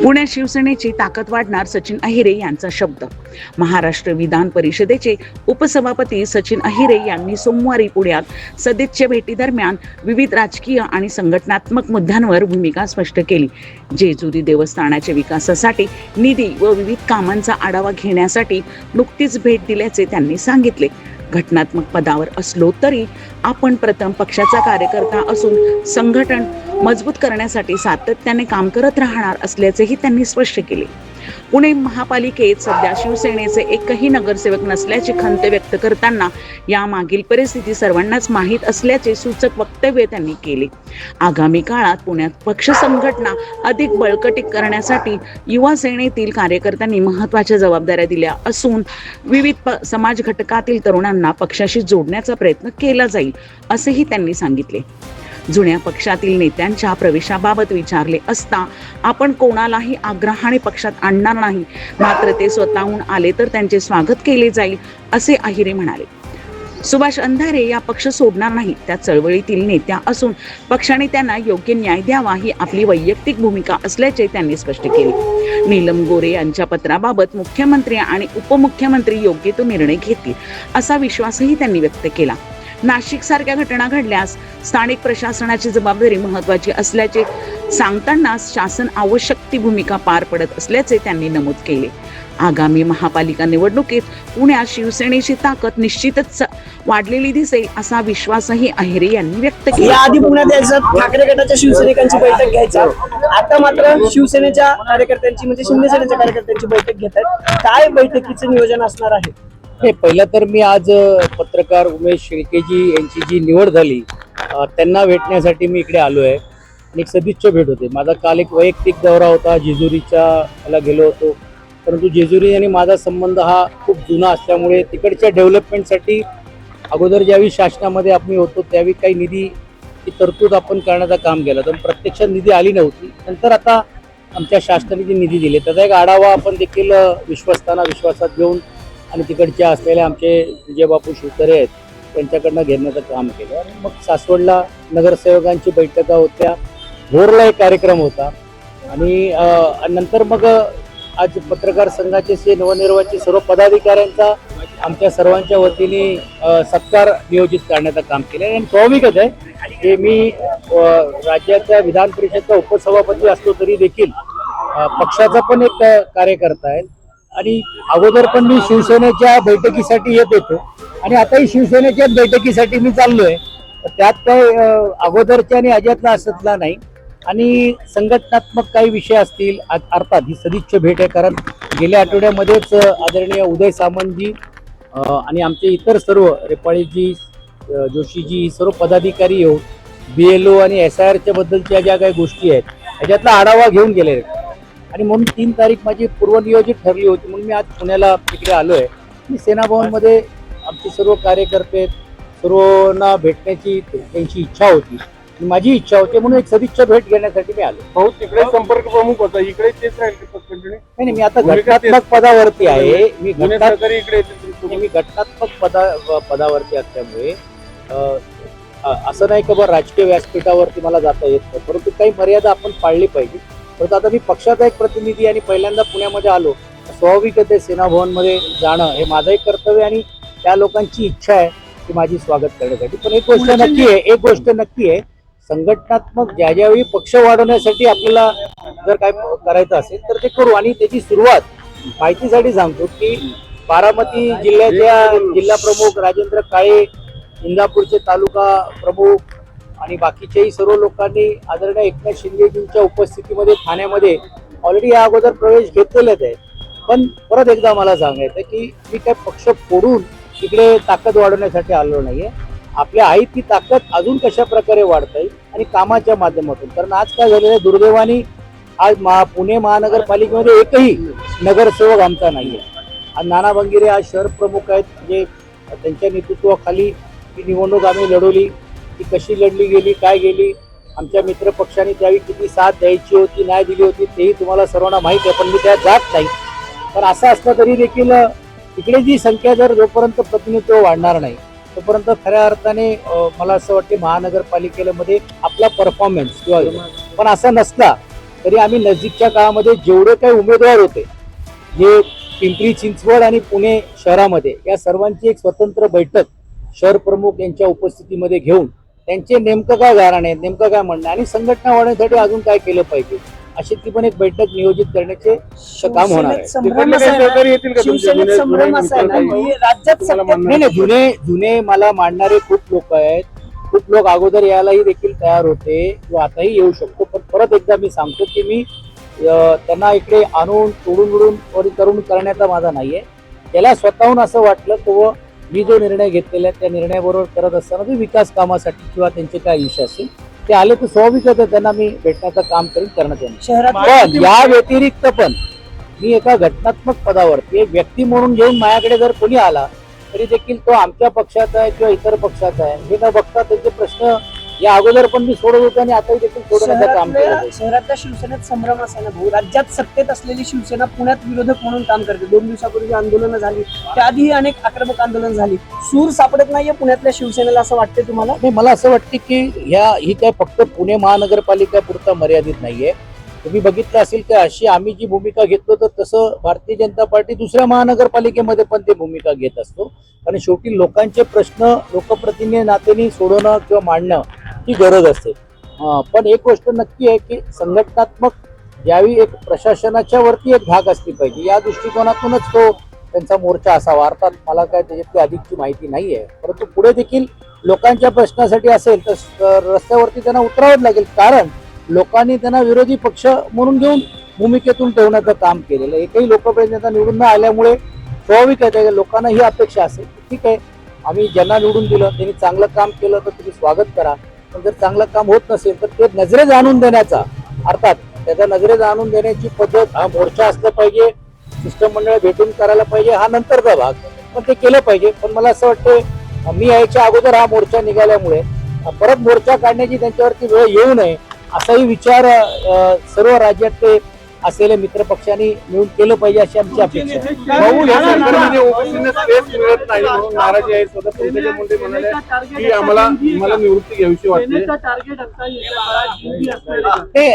पुण्यात शिवसेनेची ताकद वाढणार, सचिन अहिरे यांचा शब्द. महाराष्ट्र विधान परिषदेचे उपसभापती सचिन अहिरे यांनी सोमवारी पुण्यात सदिच्छा भेटीदरम्यान विविध राजकीय आणि संघटनात्मक मुद्द्यांवर भूमिका स्पष्ट केली. जेजुरी देवस्थानाच्या विकासासाठी निधी व विविध कामांचा आढावा घेण्यासाठी नुकतीच भेट दिल्याचे त्यांनी सांगितले. घटनात्मक पदावर असलो तरी आपण प्रथम पक्षाचा कार्यकर्ता असून संघटन मजबूत करण्यासाठी सातत्याने काम करत राहणार असल्याचेही त्यांनी स्पष्ट केले. पुणे महापालिकेत सध्या शिवसेनेचे एकही नगरसेवक नसल्याची खंत व्यक्त करताना यामागील परिस्थिती सर्वांनाच माहीत असल्याचे सूचक वक्तव्य त्यांनी केले. आगामी काळात पुण्यात पक्ष संघटना अधिक बळकटी करण्यासाठी युवा सेनेतील कार्यकर्त्यांनी महत्त्वाच्या जबाबदाऱ्या दिल्या असून विविध समाज घटकातील तरुणांना पक्षाशी जोडण्याचा प्रयत्न केला जाईल असेही त्यांनी सांगितले. जुन्या पक्षातील नेत्यांच्या प्रवेशाबाबत विचारले असता आपण कोणालाही आग्रहाने पक्षात आणणार नाही, मात्र ते स्वतःहून आले तर त्यांचे स्वागत केले जाईल असे अहिरे म्हणाले. सुभाष अंधारे या पक्ष सोडणार नाही, त्या चळवळीतील नेत्या असून पक्षाने त्यांना योग्य न्याय द्यावा ही आपली वैयक्तिक भूमिका असल्याचे त्यांनी स्पष्ट केले. नीलम गोरे यांच्या पत्राबाबत मुख्यमंत्री आणि उपमुख्यमंत्री योग्य तो निर्णय घेतील असा विश्वासही त्यांनी व्यक्त केला. नाशिक सारख्या घटना घडल्यास स्थानिक प्रशासनाची जबाबदारी महत्त्वाची असल्याचे सांगताना शासन आवश्यक ती भूमिका पार पडत असल्याचे त्यांनी नमूद केले. आगामी महापालिका निवडणुकीत पुण्यात शिवसेनेची ताकद निश्चितच वाढलेली दिसेल असा विश्वासही अहिरे यांनी व्यक्त केला. याआधी पुण्यात यायचं ठाकरे गटाच्या शिवसैनिकांची बैठक घ्यायचा, आता मात्र शिवसेनेच्या कार्यकर्त्यांची म्हणजे शिंदे सेनेच्या कार्यकर्त्यांची बैठक घेत आहेत. काय बैठकीचं नियोजन असणार आहे? हे पहिलं तर मी आज पत्रकार उमेश शेळकेजी यांची जी निवड झाली त्यांना भेटण्यासाठी मी इकडे आलो आहे आणि एक सदिच्छा भेट होते. माझा काल एक वैयक्तिक दौरा होता, जेजुरीच्या मला गेलो होतो, परंतु जेजुरी आणि माझा संबंध हा खूप जुना असल्यामुळे तिकडच्या डेव्हलपमेंटसाठी अगोदर ज्यावेळी शासनामध्ये आम्ही होतो त्यावेळी काही निधीची तरतूद आपण करण्याचं काम केलं, तर प्रत्यक्षात निधी आली नव्हती. नंतर आता आमच्या शासनाने जी निधी दिली त्याचा एक आढावा आपण देखील विश्वासात घेऊन आणि तिकडच्या असलेल्या आमचे विजयबापू शिवतरे आहेत त्यांच्याकडनं घेण्याचं काम केलं. आणि मग सासवडला नगरसेवकांची बैठका होत्या, भोरला एक कार्यक्रम होता आणि नंतर मग आज पत्रकार संघाचे नवनिर्वाचित सर्व पदाधिकाऱ्यांचा आमच्या सर्वांच्या वतीने सत्कार नियोजित करण्याचं काम केलं. आणि स्वाभाविकच आहे की मी राज्याच्या विधान परिषदेचा उपसभापती असलो तरी देखील पक्षाचा पण एक कार्यकर्ता आहे आणि अगोदर पण मी शिवसेनेच्या बैठकीसाठी येत होतो आणि आताही शिवसेनेच्या बैठकीसाठी मी चाललोय. त्यात काही अगोदरच्या आणि अजातला असतला नाही आणि संघटनात्मक काही विषय असतील. अर्थात ही सदिच्छा भेट आहे कारण गेल्या आठवड्यामध्येच आदरणीय उदय सामंतजी आणि आमचे इतर सर्व रेपाळीजी, जोशीजी, सर्व पदाधिकारी येऊन BLO आणि SIRच्या बद्दलच्या ज्या काही गोष्टी आहेत ह्याच्यातला आढावा घेऊन गेले आणि म्हणून 3 तारीख माझी पूर्वनियोजित ठरली होती. म्हणून मी आज पुण्याला तिकडे आलोय. मी सेनाभवनमध्ये आमचे सर्व कार्यकर्ते सर्वांना भेटण्याची त्यांची इच्छा होती, माझी इच्छा होती, म्हणून एक सदिच्छा भेट घेण्यासाठी मी आलो. भाऊ तिकडे संपर्क प्रमुख होता, इकडे तेच राहील? नाही, मी आता घटनात्मक पदावरती आहे. मी इकडे घटनात्मक पदावरती असल्यामुळे असं नाही की बरं राजकीय व्यासपीठावरती मला जाता येत नाही, परंतु काही मर्यादा आपण पाळली पाहिजे. परंतु आता मी पक्षाचा एक प्रतिनिधी आणि पहिल्यांदा पुण्यामध्ये आलो, स्वाभाविकच आहे सेनाभवनमध्ये जाणं हे माझं एक कर्तव्य आणि त्या लोकांची इच्छा आहे की माझी स्वागत करण्यासाठी. पण एक गोष्ट नक्की आहे, संघटनात्मक ज्यावेळी पक्ष वाढवण्यासाठी आपल्याला जर काय करायचं असेल तर ते करू. आणि त्याची सुरुवात माहितीसाठी सांगतो की बारामती जिल्ह्याच्या जिल्हा प्रमुख राजेंद्र काळे, इंदापूरचे तालुका प्रमुख आणि बाकीच्याही सर्व लोकांनी आदरणीय एकनाथ शिंदेजींच्या उपस्थितीमध्ये ठाण्यामध्ये ऑलरेडी या अगोदर प्रवेश घेतलेलेच आहे. पण परत एकदा मला सांगायचं की मी काय पक्ष फोडून इकडे ताकद वाढवण्यासाठी आलो नाहीये. आपल्या आई ती ताकद अजून कशा प्रकारे वाढता येईल आणि कामाच्या माध्यमातून. कारण आज काय झालेलं आहे, दुर्दैवाने आज पुणे महानगरपालिकेमध्ये एकही नगरसेवक आमचा नाहीये. आज नाना भंगिरे आज शहर प्रमुख आहेत, म्हणजे त्यांच्या नेतृत्वाखाली ही निवडणूक आम्ही लढवली. ती कशी लढली गेली, काय गेली, आमच्या मित्र पक्षाने त्यावेळी किती साथ द्यायची होती, नाही दिली होती तेही तुम्हाला सर्वांना माहीत आहे. पण मी त्यात जात नाही. पण असं असलं तरी देखील इकडे जी संख्या जर जोपर्यंत प्रतिनिधित्व वाढणार नाही तोपर्यंत खऱ्या अर्थाने मला असं वाटते महानगरपालिकेमध्ये आपला परफॉर्मन्स किंवा पण असा नसला तरी आम्ही नजीकच्या काळामध्ये जेवढे काही उमेदवार होते, जे पिंपरी चिंचवड आणि पुणे शहरामध्ये, या सर्वांची एक स्वतंत्र बैठक शहर प्रमुख यांच्या उपस्थितीमध्ये घेऊन त्यांचे नेमकं काय गारण आहे, नेमकं काय म्हणणं आणि संघटना वाढवण्यासाठी अजून काय केलं पाहिजे, अशी ती पण एक बैठक नियोजित करण्याचे काम होणार आहे. संभ्रम असा आहे ना, शिवसेनेत संभ्रम असा आहे ना की राज्यात सत्तेत नाही, जुने मला मांडणारे खूप लोक आहेत. खूप लोक अगोदर यायलाही देखील तयार होते किंवा आताही येऊ शकतो. पण परत एकदा मी सांगतो की मी त्यांना इकडे आणून तोडून उडून करून करण्याचा माझा नाहीये. त्याला स्वतःहून असं वाटलं तो मी जो निर्णय घेतलेला आहे त्या निर्णयाबरोबर करत असताना ते विकास कामासाठी किंवा त्यांचे काय इच्छा असेल ते आले तर स्वाभाविकच आहे त्यांना मी भेटण्याचं काम करण्यात येणार. शहरात पण या व्यतिरिक्त पण मी एका घटनात्मक पदावरती एक व्यक्ती म्हणून घेऊन माझ्याकडे जर कोणी आला तरी देखील तो आमच्या पक्षाचा आहे किंवा इतर पक्षाचा आहे हे न बघता त्यांचे प्रश्न या अगोदर पण मी सोडत होतो आणि आताही देखील सोडवण्याचं काम केलं आहे. शहरातल्या शिवसेनेत संभ्रम असा ना भाऊ, राज्यात सत्तेत असलेली शिवसेना पुण्यात विरोधक म्हणून काम करते. 2 दिवसापूर्वी आंदोलनं झाली, त्याआधीही अनेक आक्रमक आंदोलन झाली. सूर सापडत नाहीये पुण्यातल्या शिवसेनेला असं वाटते तुम्हाला? नाही, मला असं वाटतं की ही काय फक्त पुणे महानगरपालिका पुरता मर्यादित नाहीये. तुम्ही बघितलं असेल की अशी आम्ही जी भूमिका घेतो तर तसं भारतीय जनता पार्टी दुसऱ्या महानगरपालिकेमध्ये पण ते भूमिका घेत असतो. आणि शेवटी लोकांचे प्रश्न लोकप्रतिनिधी नात्याने सोडवणं किंवा मांडणं ही गरज असते. पण एक गोष्ट नक्की आहे की संघटनात्मक ज्यावेळी एक प्रशासनाच्या वरती एक धाक असली पाहिजे या दृष्टिकोनातूनच तो त्यांचा मोर्चा असावा. अर्थात मला काय त्याच्यातली अधिकची माहिती नाही आहे, परंतु पुढे देखील लोकांच्या प्रश्नासाठी असेल तर रस्त्यावरती त्यांना उतरावंच लागेल. कारण लोकांनी त्यांना विरोधी पक्ष म्हणून घेऊन भूमिकेतून ठेवण्याचं काम केलेलं. एकही लोकप्रतिनिधी निवडून न आल्यामुळे स्वाभाविक आहे लोकांना ही अपेक्षा असेल की ठीक आहे आम्ही ज्यांना निवडून दिलं त्यांनी चांगलं काम केलं तर तुम्ही स्वागत करा. पण जर चांगलं काम होत नसेल तर ते नजरेत आणून देण्याचा, अर्थात त्याचा नजरेत आणून देण्याची पद्धत हा मोर्चा असला पाहिजे, सिस्टम मंडळ भेटून करायला पाहिजे, हा नंतरचा भाग, पण ते केलं पाहिजे. पण मला असं वाटतं मी यायच्या अगोदर हा मोर्चा निघाल्यामुळे परत मोर्चा काढण्याची त्यांच्यावरती वेळ येऊ नये असाही विचार सर्व राज्यातले असलेल्या मित्र पक्षांनी मिळून केलं पाहिजे अशी आमची अपेक्षा आहे. भाऊ, या सरकारमध्ये ओबीसींना स्पेस मिळत नाही म्हणून नाराजी आहे. स्वतः पंकजा मुंडे म्हणाले की मला निवृत्ती घ्यावीशी वाटते.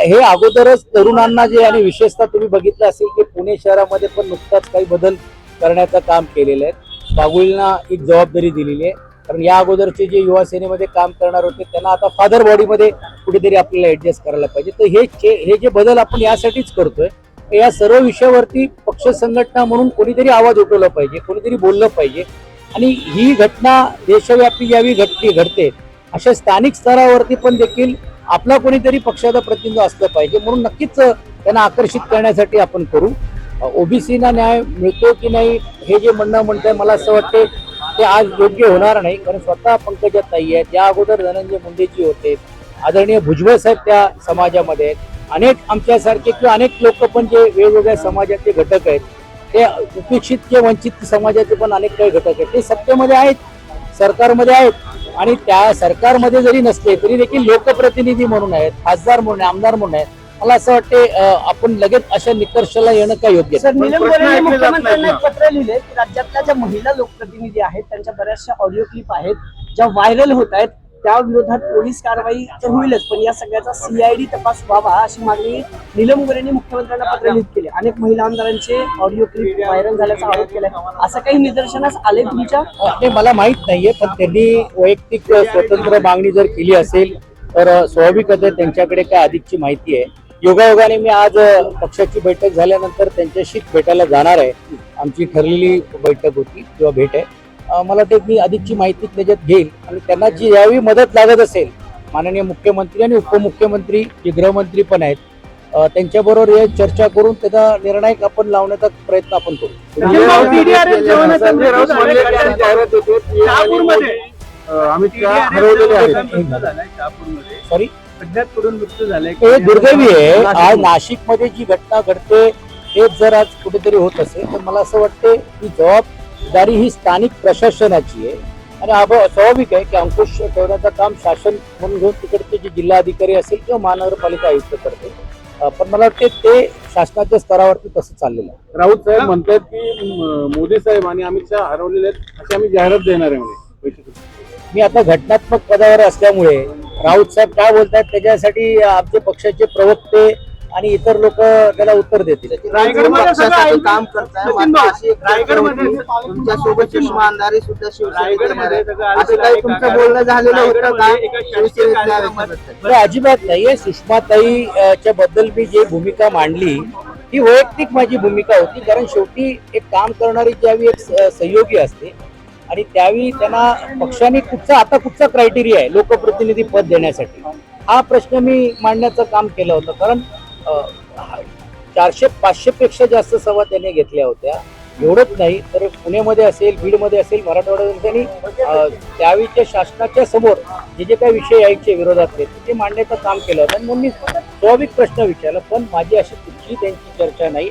हे अगोदरच तरुणांना जे आणि विशेषतः तुम्ही बघितलं असेल की पुणे शहरामध्ये पण नुकताच काही बदल करण्याचं काम केलेलं आहे. बागुलींना एक जबाबदारी दिलेली आहे. कारण या अगोदरचे जे युवा सेनेमध्ये काम करणार होते त्यांना आता फादर बॉडीमध्ये कुठेतरी आपल्याला ऍडजस्ट करायला पाहिजे. तर हे जे बदल आपण यासाठीच करतोय. या सर्व विषयावरती पक्ष संघटना म्हणून कोणीतरी आवाज उठवला पाहिजे, कोणीतरी बोललं पाहिजे. आणि ही घटना देशव्यापी यावी घडते अशा स्थानिक स्तरावरती पण देखील आपला कोणीतरी पक्षाचा प्रतिनिधी असलं पाहिजे. म्हणून नक्कीच त्यांना आकर्षित करण्यासाठी आपण करू. ओबीसीना न्याय मिळतो की नाही हे जे म्हणणं मला असं वाटतं ते आज योग्य होणार नाही. कारण स्वतः पंकजा ताई आहेत, त्या अगोदर धनंजय मुंडेजी होते, आदरणीय भुजबळ साहेब त्या समाजामध्ये आहेत, अनेक आमच्यासारखे किंवा अनेक लोक पण जे वेगवेगळ्या समाजाचे घटक आहेत ते उपेक्षित किंवा वंचित समाजाचे पण अनेक काही घटक आहेत ते सत्तेमध्ये आहेत, सरकारमध्ये आहेत. आणि त्या सरकारमध्ये जरी नसले तरी देखील लोकप्रतिनिधी म्हणून आहेत, खासदार म्हणून, आमदार म्हणून आहेत. मला असं वाटते आपण लगेच अशा निकर्षाला येणं काय योग्य सर, नीलम गोऱ्हेंनी मुख्यमंत्र्यांना एक पत्र लिहिले की राज्यातल्या ज्या महिला लोकप्रतिनिधी आहेत त्यांच्या बऱ्याचशा ऑडिओ क्लिप आहेत ज्या व्हायरल होत आहेत त्या विरोधात पोलीस कारवाई तर होईलच, पण या सगळ्याचा CID तपास व्हावा अशी मागणी नीलम गोऱ्हेंनी मुख्यमंत्र्यांना पत्र लिहित केली. अनेक महिला आमदारांचे ऑडिओ क्लिप व्हायरल झाल्याचा आरोप केलाय. असं काही निदर्शनास आले तुमच्या? ते मला माहित नाहीये, पण त्यांनी वैयक्तिक स्वतंत्र मागणी जर केली असेल तर स्वाभाविकच आहे त्यांच्याकडे काय अधिकची माहिती आहे. योगायोगाने मी आज पक्षाची बैठक झाल्यानंतर त्यांच्याशी भेटायला जाणार आहे. आमची ठरलेली बैठक होती किंवा भेट आहे. मला ते मी अधिकची माहिती त्याच्यात घेईल आणि त्यांना जी यावेळी मदत लागत असेल माननीय मुख्यमंत्री आणि उपमुख्यमंत्री जे गृहमंत्री पण आहेत त्यांच्याबरोबर हे चर्चा करून त्याचा निर्णय आपण लावण्याचा प्रयत्न आपण करू. सॉरी, हे दुर्दैवी आहे. आज नाशिकमध्ये जी घटना घडते तेच जर आज कुठेतरी होत असेल तर मला असं वाटतं की जबाबदारी ही स्थानिक प्रशासनाची आहे. आणि स्वाभाविक आहे की अंकुश ठेवण्याचं काम शासन म्हणून घेऊन तिकडचे जे जिल्हाधिकारी असेल किंवा महानगरपालिका आयुक्त करते. पण मला वाटते ते शासनाच्या स्तरावरती तसं चाललेलं आहे. राऊत साहेब म्हणतात की मोदी साहेब आणि अमित शहा हरवलेले आहेत अशी आम्ही जाहिरात देणार आहे म्हणे. मी आता घटनात्मक पदावर असल्यामुळे राऊत साहेब काय बोलतात त्याच्यासाठी आमचे पक्षाचे प्रवक्ते आणि इतर लोक त्याला उत्तर देतील. रायगडमध्ये सगळं पक्षासाठी आयोजित- काम करताय सचिन मात्र भाऊ, अशी एक चर्चा रायगडमध्ये होती, तुमच्यासोबत सुषमा अंधारे सुद्धा शिवसेनेत येणार आहे. सगळं असं आयोजित काही आहे तुमचं का? बोलणं झालेलं होतं का रायगडमध्ये एका शासकीय शिवसेनेत कार्यक्रमात- यावेळेस? नाही, अजिबात नाहीये. सुषमाताई च्या बद्दल मी जी भूमिका मांडली ही वैयक्तिक माझी भूमिका होती, कारण शेवटी एक काम करणारी ज्यावेळी एक सहयोगी असते आणि त्यावेळी त्यांना पक्षाने कुठचा क्रायटेरिया आहे लोकप्रतिनिधी पद देण्यासाठी, हा प्रश्न मी मांडण्याचं काम केलं होतं. कारण 400-500 पेक्षा जास्त सभा त्यांनी घेतल्या होत्या. एवढंच नाही तर पुण्यामध्ये असेल, बीडमध्ये असेल, मराठवाड्यात त्यांनी त्यावेळीच्या शासनाच्या समोर जे काही विषय यायचे विरोधातले ते मांडण्याचं काम केलं होतं. आणि म्हणून मी स्वाभाविक प्रश्न विचारला, पण माझी अशी कुठली त्यांची चर्चा नाही.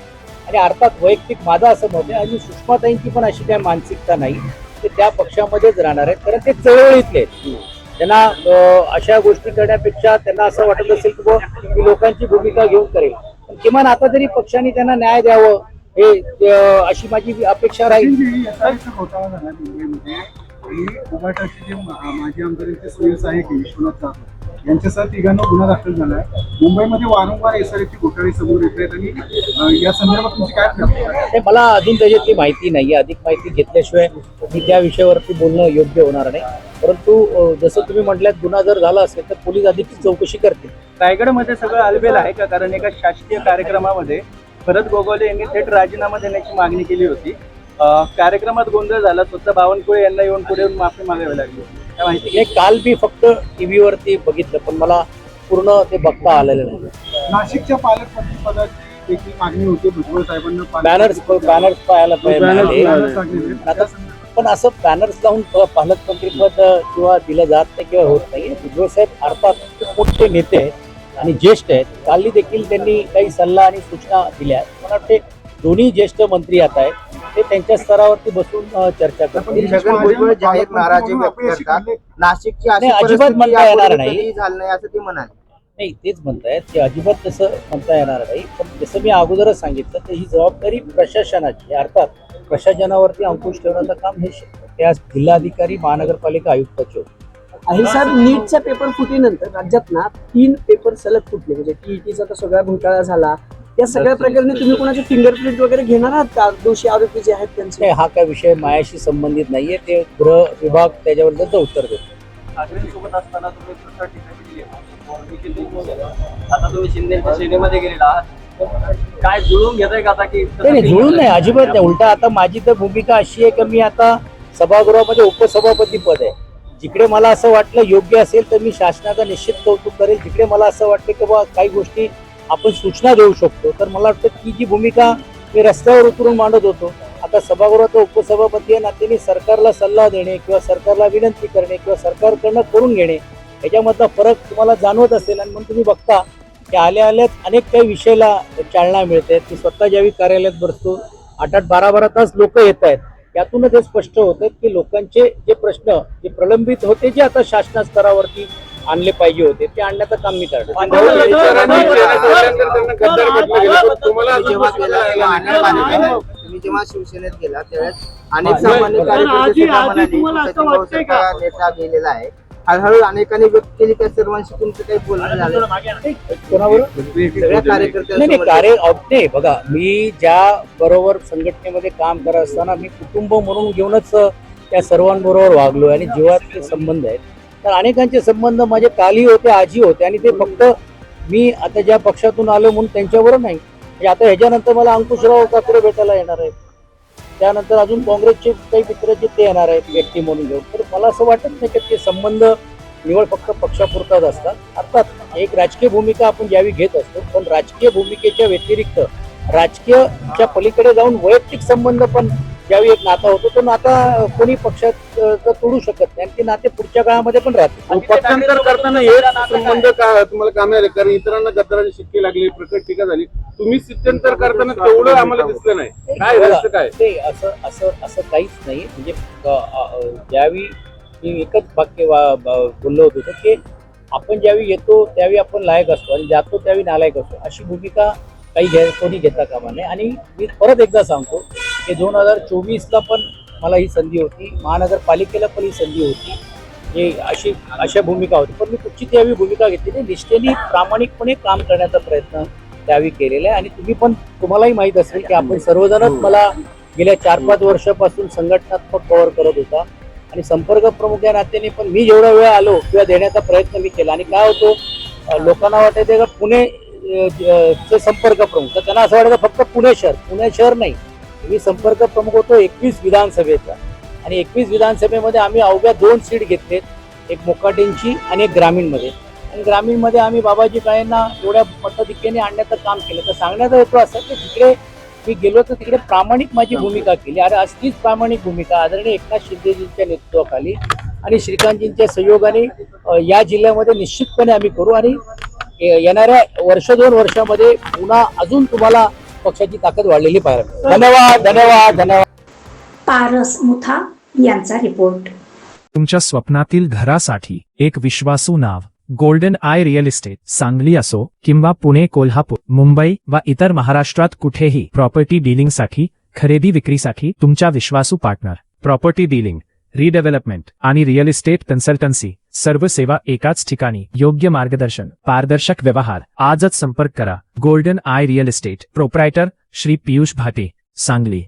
आणि अर्थात वैयक्तिक माझा असं मत आहे आणि सुषमाताईंची पण अशी काही मानसिकता नाही ते त्या पक्षामध्येच राहणार आहेत, कारण ते चळवळीतले आहेत. त्यांना अशा गोष्टी करण्यापेक्षा त्यांना असं वाटत असेल की मी लोकांची भूमिका घेऊन करेल, पण किमान आता तरी पक्षाने त्यांना न्याय द्यावं हे अशी माझी अपेक्षा राहील. याचा एक घोटाळा झाला मुंबईमध्ये आणि उबाटाचे जे माजी आमदारांचे सुनील आहे की विश्वनाथ जाधव यांच्यासह तिघांना गुन्हा दाखल झाला आहे. मुंबईमध्ये वारंवार एसआरएफची घोटाळे समोर येत आहेत आणि या संदर्भात तुमची काय प्रतिक्रिया आहे? नाही, मला अजून त्याच्यातली माहिती नाही. अधिक माहिती घेतल्याशिवाय मी त्या विषयावरती बोलणं योग्य होणार नाही. परंतु जसं तुम्ही म्हटल्यात गुन्हा जर झाला असेल तर पोलीस अधिक चौकशी करतील. रायगडमध्ये सगळं आलबेल आहे का? कारण एका शासकीय कार्यक्रमामध्ये भरत गोगावले यांनी थेट राजीनामा देण्याची मागणी केली होती. कार्यक्रमात गोंधळ झाला, स्वतः बावनकुळे यांना येऊन पुढे येऊन माफी मागावी लागली. काय माहिती? हे काल मी फक्त टीव्हीवरती बघितलं, पण मला पूर्ण ते बघता आलेलं नाही. नाशिकच्या पालकमंत्री पदाची देखील मागणी होती भुजबळ साहेबांना. बॅनर्स पाहायला मिळाले. बॅनर्स लागलेले आहेत. आता पण असं बॅनर्स लावून पालकमंत्रीपद किंवा दिलं जात नाही किंवा होत नाही. भुजबळ साहेब अर्थात खूप मोठे नेते आहेत आणि ज्येष्ठ आहेत. कालही देखील त्यांनी काही सल्ला आणि सूचना दिल्या. मला वाटते दोन्ही ज्येष्ठ मंत्री आता आहेत ते त्यांच्या स्तरावरती बसून चर्चा करतील. छगन भुजबळ जाहीर नाराजी व्यक्त करतात. नाशिकची अशी नाही, अजिबात परिस्थिती म्हणता येणार यापूर्वी नाही. कधीही झाली नाही असं ते म्हणाले. नाही, तेच म्हणतायत की अजिबात तसं म्हणता येणार नाही. पण जसं मी अगोदरच सांगितलं तर ही जबाबदारी प्रशासनाची, अर्थात प्रशासनावरती अंकुश ठेवण्याचं काम हे त्या जिल्हाधिकारी महानगरपालिका आयुक्ताचे होते. आहे साहेब, नीटच्या पेपर फुटीनंतर राज्यात ना 3 पेपर सलग फुटले. म्हणजे टीईटीचा तर सगळा घोटाळा झाला. या सगळ्या प्रकरणी तुम्ही कोणाचे फिंगरप्रिंट वगैरे घेणार आहात का? दोषी आरोपी जे आहेत त्यांचे? नाही, हा काय विषय मायाशी संबंधित नाहीये. ते गृह विभाग त्याच्यावर त्याचं उत्तर देतो. ठाकरेंसोबत असताना तुम्ही दुसऱ्या ठिकाणी गेले. आता तुम्ही शिंदेच्या सेनेमध्ये गेलेला आहात. काय जुळून घेताय का आता की? नाही, जुळून नाही, अजिबात नाही. उलटा आता माझी तर भूमिका अशी आहे की मी आता सभागृहामध्ये उपसभापती पद आहे. जिकडे मला असं वाटलं योग्य असेल तर मी शासनाचा निश्चित कौतुक करेल. जिकडे मला असं वाटतं की बाबा काही गोष्टी आपण सूचना देऊ शकतो तर मला वाटतं ती जी भूमिका मी रस्त्यावर उतरून मांडत होतो. आता सभागृहाचा उपसभापती या नात्याने सरकारला सल्ला देणे किंवा सरकारला विनंती करणे किंवा सरकारकडनं करून घेणे याच्यामधला फरक तुम्हाला जाणवत असेल. आणि म्हणून तुम्ही बघता की आल्याच अनेक काही विषयाला चालना मिळते. ती स्वतः ज्यावेळी कार्यालयात बसतो 8-8, 12-12 तास लोक येत आहेत. यातूनच हे स्पष्ट होतं की लोकांचे जे प्रश्न जे प्रलंबित होते जे आता शासना स्तरावरती आणले पाहिजे होते ते आणण्याचं काम मी करतो. तुम्ही जेव्हा शिवसेनेत गेला त्यावेळेस अनेक सामान्य कार्यकर्ते सुद्धा म्हणाले की सचिन भाऊ सारखा नेता गेलेला आहे. हळूहळू अनेकांनी व्यक्त केली. त्या सर्वांशी तुमचं काही बोलणं झालं? कोणाबरोबर? सगळ्या कार्यकर्त्यांसोबत नाही, बघा, मी ज्या बरोबर संघटनेमध्ये काम करत असताना मी कुटुंब म्हणून घेऊनच त्या सर्वांबरोबर वागलो आणि जीवातले संबंध आहेत. तर अनेकांचे संबंध माझे कालही होते, आजही होते. आणि ते फक्त मी आता ज्या पक्षातून आलो म्हणून त्यांच्याबरोबर नाही. म्हणजे आता ह्याच्यानंतर मला अंकुशराव काकडे भेटायला येणार आहेत. त्यानंतर अजून काँग्रेसचे काही मित्र जे ते येणार आहेत व्यक्ती म्हणून घेऊन. तर मला असं वाटत नाही की ते संबंध निवड फक्त पक्षापुरताच असतात. अर्थात एक राजकीय भूमिका आपण ज्यावेळी घेत असतो, पण राजकीय भूमिकेच्या व्यतिरिक्त राजकीयच्या पलीकडे जाऊन वैयक्तिक संबंध पण ज्यावेळी एक नाता होतो तो नाता कोणी पक्षात तोडू शकत नाही आणि ते नाते पुढच्या काळामध्ये पण राहते. पक्षांतर करताना हे संबंध तुम्हाला कामी आले? कारण इतरांना गद्दाराचे शिक्के लागले, प्रकट टीका झाली. तुम्ही स्थित्यंतर करताना तेवढं आम्हाला दिसलं नाही. काय रहस्य काय? ते असं काहीच नाही. म्हणजे ज्यावेळी मी एकच वाक्य बोललो होतो की आपण ज्यावेळी येतो त्यावेळी आपण लायक असतो आणि जातो त्यावेळी नालायक असतो, अशी भूमिका कोणी घेता कामा नये. आणि मी परत एकदा सांगतो की 2024ला पण मला ही संधी होती, महानगरपालिकेला पण ही संधी होती. हे अशा भूमिका होती, पण मी कुठची त्यावेळी भूमिका घेतली नाही. निष्ठेने प्रामाणिकपणे काम करण्याचा प्रयत्न त्यावेळी केलेलं आहे. आणि तुम्हालाही माहित असेल की आपण सर्वजणच मला गेल्या 4-5 वर्षापासून संघटनात्मक कव्हर करत होता आणि संपर्क प्रमुख या नात्याने पण मी जेवढा वेळ आलो किंवा देण्याचा प्रयत्न मी केला. आणि काय होतो, लोकांना वाटायचं का पुणे चे संपर्क प्रमुख, तर त्यांना असं वाटायचं फक्त पुणे शहर नाही. मी संपर्क प्रमुख होतो 21 विधानसभेचा आणि 21 विधानसभेमध्ये आम्ही अवघ्या 2 सीट घेतलेत, एक मोकाटेंची आणि एक ग्रामीणमध्ये. आणि ग्रामीणमध्ये आम्ही बाबाजी काळेंना एवढ्या मताधिक्याने आणण्याचं काम केलं. तर सांगण्याचा हेतू असा की तिकडे मी गेलो तर तिकडे प्रामाणिक माझी भूमिका केली. आणि आज तीच प्रामाणिक भूमिका आदरणीय एकनाथ शिंदेजींच्या नेतृत्वाखाली आणि श्रीकांतजींच्या सहयोगाने या जिल्ह्यामध्ये निश्चितपणे आम्ही करू. आणि येणाऱ्या 1-2 वर्षामध्ये पुन्हा अजून तुम्हाला पक्षाची ताकद वाढलेली पाहायला मिळेल. धन्यवाद. पारस मुथा यांचा रिपोर्ट. तुमच्या स्वप्नातील घरासाठी एक विश्वासू नाव golden eye real estate. Sangli असो किंवा पुणे, कोल्हापूर, मुंबई व इतर महाराष्ट्रात कुठेही प्रॉपर्टी डीलिंगसाठी, खरेदी विक्रीसाठी तुमच्या विश्वासू पार्टनर. प्रॉपर्टी डीलिंग, रिडेव्हलपमेंट आणि रिअल इस्टेट कन्सल्टन्सी, सर्व सेवा एकाच ठिकाणी. योग्य मार्गदर्शन, पारदर्शक व्यवहार. आजच संपर्क करा. Golden eye real estate. Proprietor Shri Piyush Bhate, Sangli.